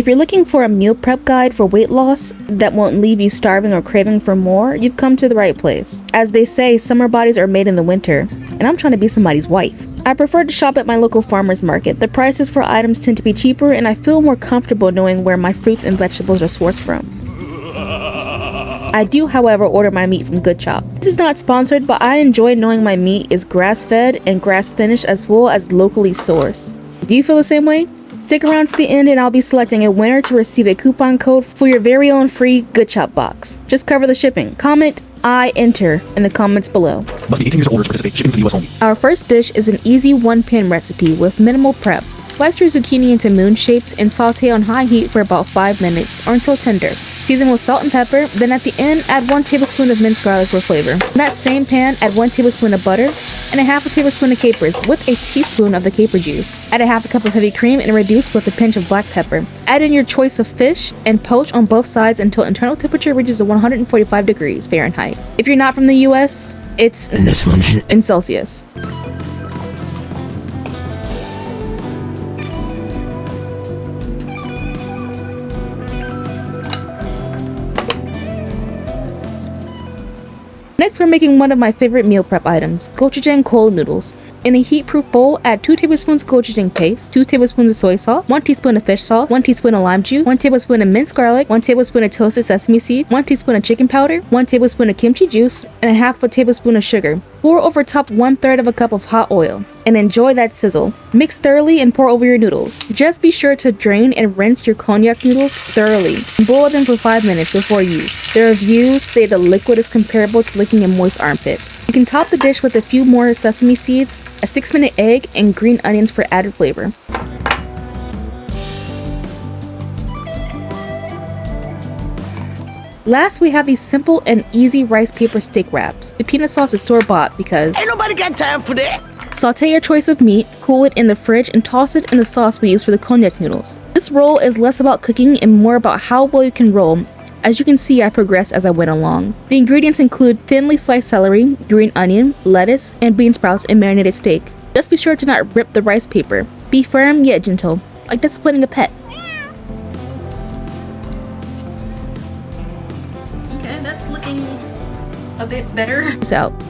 If you're looking for a meal prep guide for weight loss that won't leave you starving or craving for more, you've come to the right place. As they say, summer bodies are made in the winter, and I'm trying to be somebody's wife. I prefer to shop at my local farmer's market. The prices for items tend to be cheaper, and I feel more comfortable knowing where my fruits and vegetables are sourced from. I do, however, order my meat from Good Chop. This is not sponsored, but I enjoy knowing my meat is grass-fed and grass-finished as well as locally sourced. Do you feel the same way? Stick around to the end and I'll be selecting a winner to receive a coupon code for your very own free Good Chop box. Just cover the shipping. Comment I enter in the comments below. Must be 18 years or older to participate. Shipping to the US only. Our first dish is an easy one-pan recipe with minimal prep. Slice your zucchini into moon shapes and saute on high heat for about 5 minutes or until tender. Season with salt and pepper, then at the end add 1 tablespoon of minced garlic for flavor. In that same pan, add 1 tablespoon of butter and a half a tablespoon of capers with a teaspoon of the caper juice. Add a half a cup of heavy cream and reduce with a pinch of black pepper. Add in your choice of fish and poach on both sides until internal temperature reaches 145 degrees Fahrenheit. If you're not from the US, it's in Celsius. Next, we're making one of my favorite meal prep items, gochujang cold noodles. In a heat-proof bowl, add 2 tablespoons gochujang paste, 2 tablespoons of soy sauce, 1 teaspoon of fish sauce, 1 teaspoon of lime juice, 1 tablespoon of minced garlic, 1 tablespoon of toasted sesame seeds, 1 teaspoon of chicken powder, 1 tablespoon of kimchi juice, and a half a tablespoon of sugar. Pour over top 1/3 of a cup of hot oil, and enjoy that sizzle. Mix thoroughly and pour over your noodles. Just be sure to drain and rinse your konjac noodles thoroughly. Boil them for 5 minutes before use. The reviews say the liquid is comparable to licking a moist armpit. You can top the dish with a few more sesame seeds, a 6-minute egg, and green onions for added flavor. Last, we have these simple and easy rice paper steak wraps. The peanut sauce is store-bought because ain't nobody got time for that. Saute your choice of meat, cool it in the fridge, and toss it in the sauce we use for the konjac noodles. This roll is less about cooking and more about how well you can roll. As you can see, I progressed as I went along. The ingredients include thinly sliced celery, green onion, lettuce, and bean sprouts in marinated steak. Just be sure to not rip the rice paper. Be firm yet gentle, like disciplining a pet. Okay, that's looking a bit better. Peace out.